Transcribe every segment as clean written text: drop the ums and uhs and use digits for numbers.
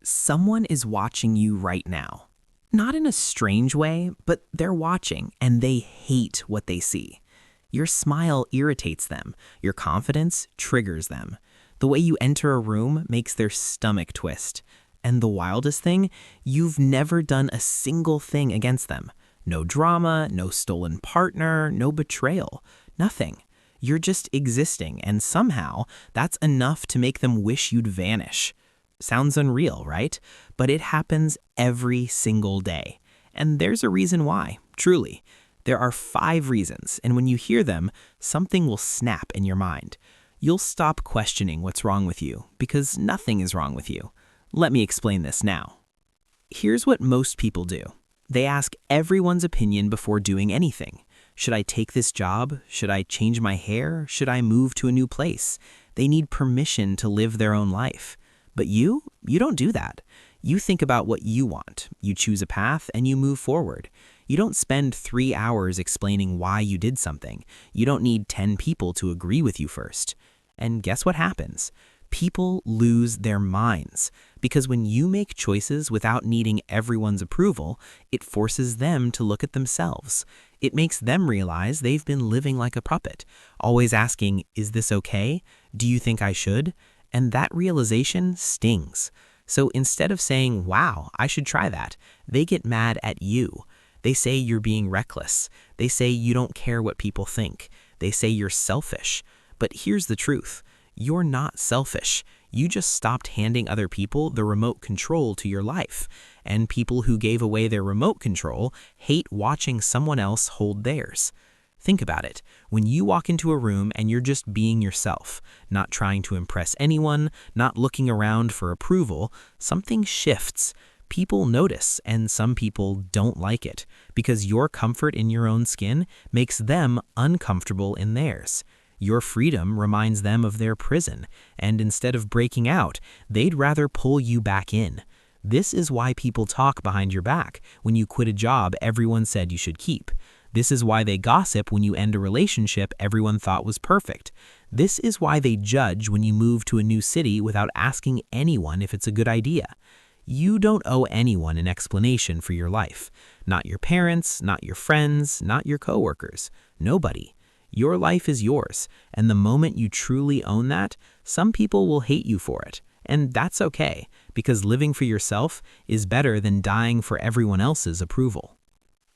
Someone is watching you right now. Not in a strange way, but they're watching and they hate what they see. Your smile irritates them. Your confidence triggers them. The way you enter a room makes their stomach twist. And the wildest thing, you've never done a single thing against them. No drama, no stolen partner, no betrayal, nothing. You're just existing, and somehow that's enough to make them wish you'd vanish. Sounds unreal, right? But it happens every single day. And there's a reason why, truly. There are 5 reasons, and when you hear them, something will snap in your mind. You'll stop questioning what's wrong with you, because nothing is wrong with you. Let me explain this now. Here's what most people do. They ask everyone's opinion before doing anything. Should I take this job? Should I change my hair? Should I move to a new place? They need permission to live their own life. But you don't do that. You think about what you want. You choose a path and you move forward. You don't spend 3 hours explaining why you did something. You don't need 10 people to agree with you first. And guess what happens? People lose their minds. Because when you make choices without needing everyone's approval, it forces them to look at themselves. It makes them realize they've been living like a puppet, always asking, is this okay? Do you think I should? And that realization stings. So instead of saying, wow, I should try that, they get mad at you. They say you're being reckless. They say you don't care what people think. They say you're selfish. But here's the truth. You're not selfish. You just stopped handing other people the remote control to your life. And people who gave away their remote control hate watching someone else hold theirs. Think about it. When you walk into a room and you're just being yourself, not trying to impress anyone, not looking around for approval, something shifts. People notice, and some people don't like it, because your comfort in your own skin makes them uncomfortable in theirs. Your freedom reminds them of their prison, and instead of breaking out, they'd rather pull you back in. This is why people talk behind your back when you quit a job everyone said you should keep. This is why they gossip when you end a relationship everyone thought was perfect. This is why they judge when you move to a new city without asking anyone if it's a good idea. You don't owe anyone an explanation for your life. Not your parents, not your friends, not your coworkers. Nobody. Your life is yours, and the moment you truly own that, some people will hate you for it. And that's okay, because living for yourself is better than dying for everyone else's approval.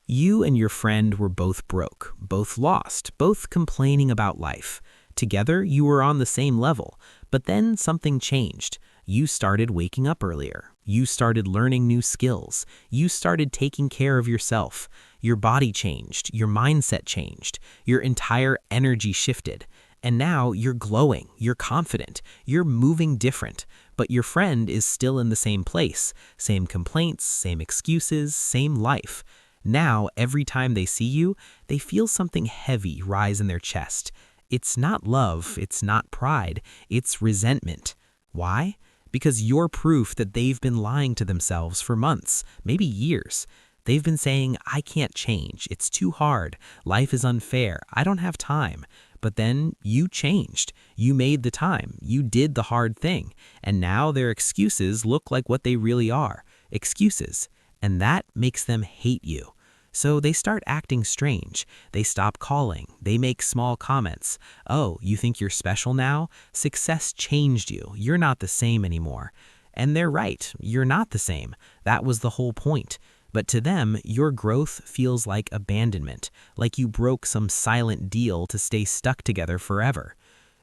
You and your friend were both broke, both lost, both complaining about life. Together, you were on the same level, but then something changed. You started waking up earlier. You started learning new skills. You started taking care of yourself. Your body changed. Your mindset changed. Your entire energy shifted. And now you're glowing. You're confident. You're moving different. But your friend is still in the same place. Same complaints, same excuses, same life. Now, every time they see you, they feel something heavy rise in their chest. It's not love. It's not pride. It's resentment. Why? Because you're proof that they've been lying to themselves for months, maybe years. They've been saying, I can't change. It's too hard. Life is unfair. I don't have time. But then you changed. You made the time. You did the hard thing. And now their excuses look like what they really are. Excuses. And that makes them hate you. So they start acting strange. They stop calling. They make small comments. Oh, you think you're special now? Success changed you. You're not the same anymore. And they're right. You're not the same. That was the whole point. But to them, your growth feels like abandonment, like you broke some silent deal to stay stuck together forever.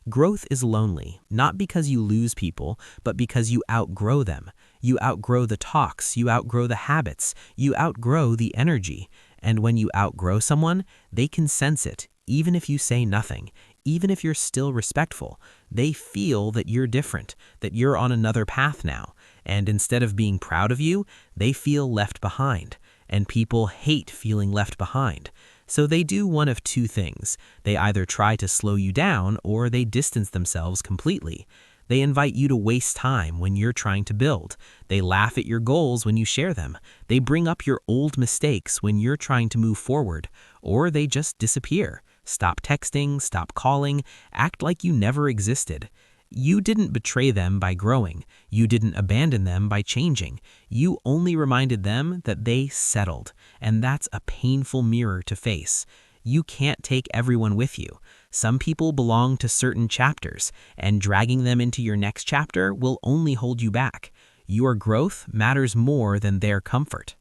Growth is lonely, not because you lose people, but because you outgrow them. You outgrow the talks, you outgrow the habits, you outgrow the energy. And when you outgrow someone, they can sense it, even if you say nothing, even if you're still respectful. They feel that you're different, that you're on another path now. And instead of being proud of you, they feel left behind. And people hate feeling left behind. So they do one of 2 things. They either try to slow you down or they distance themselves completely. They invite you to waste time when you're trying to build. They laugh at your goals when you share them. They bring up your old mistakes when you're trying to move forward. Or they just disappear. Stop texting, stop calling, act like you never existed. You didn't betray them by growing. You didn't abandon them by changing. You only reminded them that they settled, and that's a painful mirror to face. You can't take everyone with you. Some people belong to certain chapters, and dragging them into your next chapter will only hold you back. Your growth matters more than their comfort.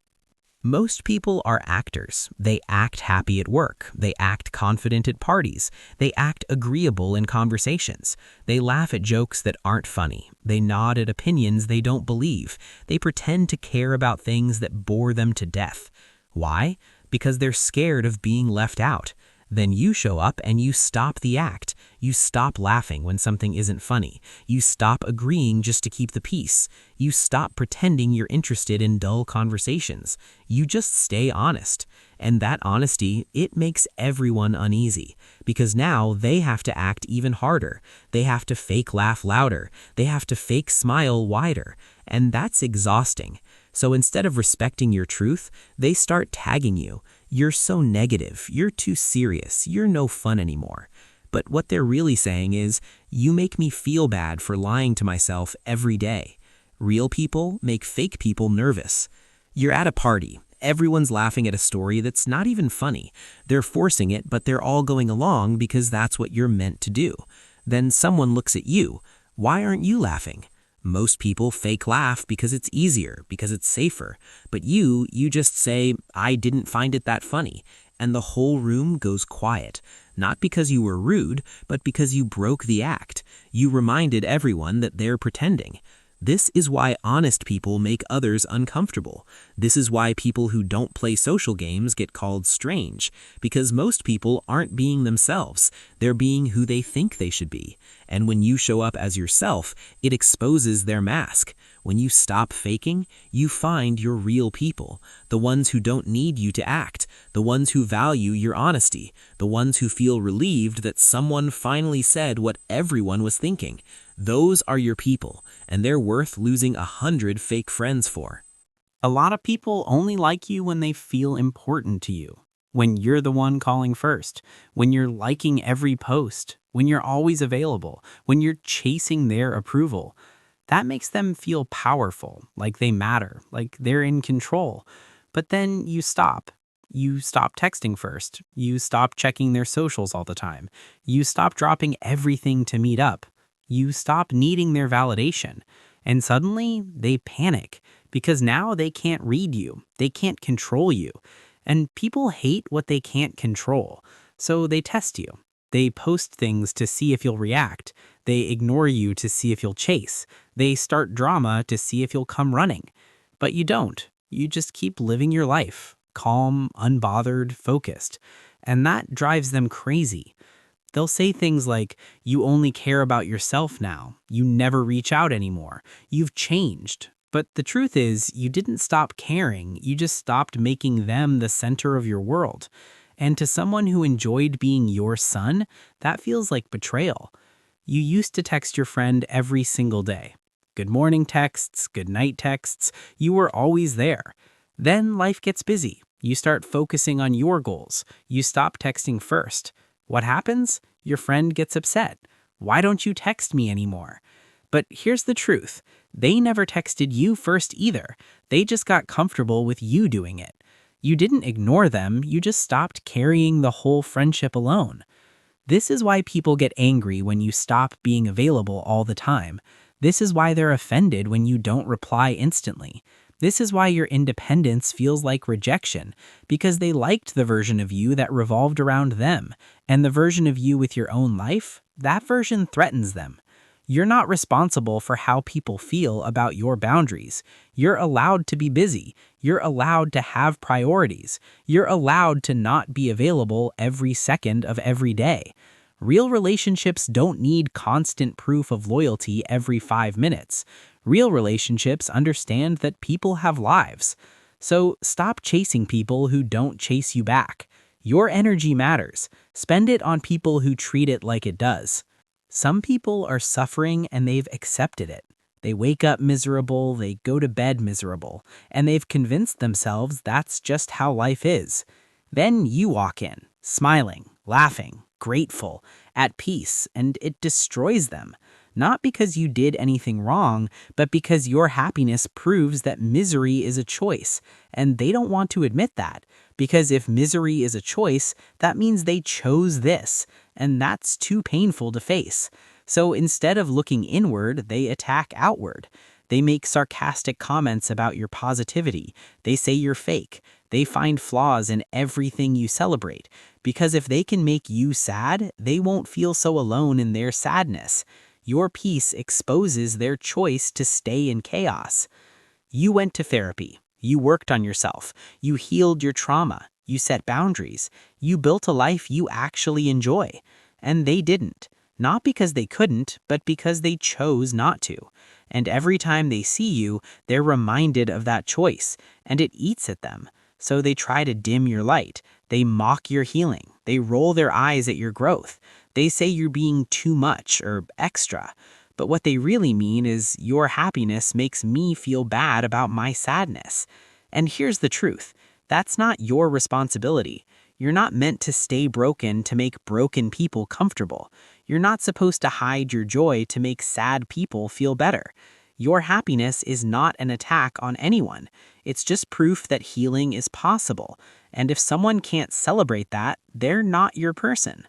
Most people are actors. They act happy at work. They act confident at parties. They act agreeable in conversations. They laugh at jokes that aren't funny. They nod at opinions they don't believe. They pretend to care about things that bore them to death. Why? Because they're scared of being left out. Then you show up and you stop the act. You stop laughing when something isn't funny. You stop agreeing just to keep the peace. You stop pretending you're interested in dull conversations. You just stay honest. And that honesty, it makes everyone uneasy. Because now they have to act even harder. They have to fake laugh louder. They have to fake smile wider. And that's exhausting. So instead of respecting your truth, they start tagging you. You're so negative, you're too serious, you're no fun anymore. But what they're really saying is, you make me feel bad for lying to myself every day. Real people make fake people nervous. You're at a party. Everyone's laughing at a story that's not even funny. They're forcing it, but they're all going along because that's what you're meant to do. Then someone looks at you. Why aren't you laughing? Most people fake laugh because it's easier, because it's safer. But you just say, I didn't find it that funny. And the whole room goes quiet. Not because you were rude, but because you broke the act. You reminded everyone that they're pretending. This is why honest people make others uncomfortable. This is why people who don't play social games get called strange. Because most people aren't being themselves. They're being who they think they should be. And when you show up as yourself, it exposes their mask. When you stop faking, you find your real people. The ones who don't need you to act. The ones who value your honesty. The ones who feel relieved that someone finally said what everyone was thinking. Those are your people, and they're worth losing 100 fake friends for. A lot of people only like you when they feel important to you. When you're the one calling first. When you're liking every post. When you're always available. When you're chasing their approval. That makes them feel powerful, like they matter, like they're in control. But then you stop. You stop texting first. You stop checking their socials all the time. You stop dropping everything to meet up. You stop needing their validation. And suddenly, they panic because now they can't read you. They can't control you. And people hate what they can't control. So they test you. They post things to see if you'll react. They ignore you to see if you'll chase. They start drama to see if you'll come running. But you don't. You just keep living your life, calm, unbothered, focused. And that drives them crazy. They'll say things like, you only care about yourself now. You never reach out anymore. You've changed. But the truth is, you didn't stop caring. You just stopped making them the center of your world. And to someone who enjoyed being your son, that feels like betrayal. You used to text your friend every single day. Good morning texts, good night texts. You were always there. Then life gets busy. You start focusing on your goals. You stop texting first. What happens? Your friend gets upset. Why don't you text me anymore? But here's the truth. They never texted you first either. They just got comfortable with you doing it. You didn't ignore them. You just stopped carrying the whole friendship alone. This is why people get angry when you stop being available all the time. This is why they're offended when you don't reply instantly. This is why your independence feels like rejection, because they liked the version of you that revolved around them, and the version of you with your own life, that version threatens them. You're not responsible for how people feel about your boundaries. You're allowed to be busy. You're allowed to have priorities. You're allowed to not be available every second of every day. Real relationships don't need constant proof of loyalty every 5 minutes. Real relationships understand that people have lives. So stop chasing people who don't chase you back. Your energy matters. Spend it on people who treat it like it does. Some people are suffering and they've accepted it. They wake up miserable, they go to bed miserable, and they've convinced themselves that's just how life is. Then you walk in, smiling, laughing, grateful, at peace, and it destroys them. Not because you did anything wrong, but because your happiness proves that misery is a choice, and they don't want to admit that. Because if misery is a choice, that means they chose this, and that's too painful to face. So instead of looking inward, they attack outward. They make sarcastic comments about your positivity. They say you're fake. They find flaws in everything you celebrate. Because if they can make you sad, they won't feel so alone in their sadness. Your peace exposes their choice to stay in chaos. You went to therapy. You worked on yourself. You healed your trauma. You set boundaries. You built a life you actually enjoy. And they didn't. Not because they couldn't, but because they chose not to. And every time they see you, they're reminded of that choice, and it eats at them. So they try to dim your light. They mock your healing. They roll their eyes at your growth. They say you're being too much or extra. But what they really mean is your happiness makes me feel bad about my sadness. And here's the truth. That's not your responsibility. You're not meant to stay broken to make broken people comfortable. You're not supposed to hide your joy to make sad people feel better. Your happiness is not an attack on anyone. It's just proof that healing is possible. And if someone can't celebrate that, they're not your person.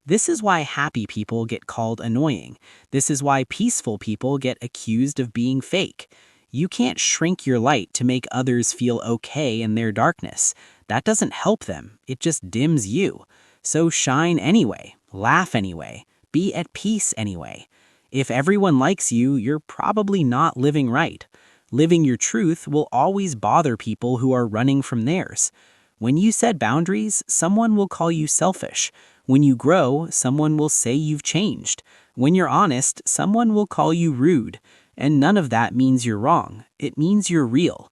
This is why happy people get called annoying. This is why peaceful people get accused of being fake. You can't shrink your light to make others feel okay in their darkness. That doesn't help them. It just dims you. So shine anyway. Laugh anyway. Be at peace anyway. If everyone likes you, you're probably not living right. Living your truth will always bother people who are running from theirs. When you set boundaries, someone will call you selfish. When you grow, someone will say you've changed. When you're honest, someone will call you rude. And none of that means you're wrong. It means you're real.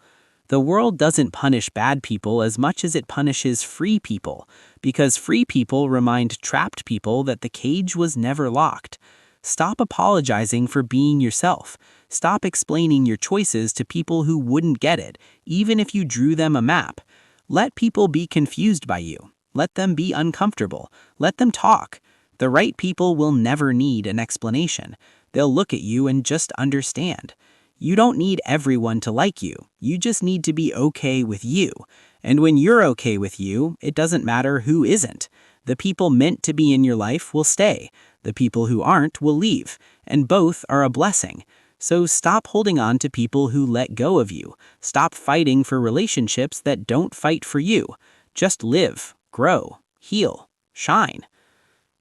The world doesn't punish bad people as much as it punishes free people, because free people remind trapped people that the cage was never locked. Stop apologizing for being yourself. Stop explaining your choices to people who wouldn't get it, even if you drew them a map. Let people be confused by you. Let them be uncomfortable. Let them talk. The right people will never need an explanation. They'll look at you and just understand. You don't need everyone to like you. You just need to be okay with you. And when you're okay with you, it doesn't matter who isn't. The people meant to be in your life will stay. The people who aren't will leave. And both are a blessing. So stop holding on to people who let go of you. Stop fighting for relationships that don't fight for you. Just live, grow, heal, shine.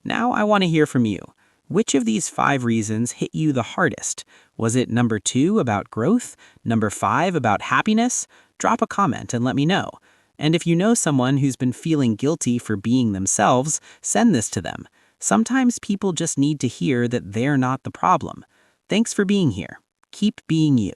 Now I want to hear from you. Which of these 5 reasons hit you the hardest? Was it number 2 about growth? Number 5 about happiness? Drop a comment and let me know. And if you know someone who's been feeling guilty for being themselves, send this to them. Sometimes people just need to hear that they're not the problem. Thanks for being here. Keep being you.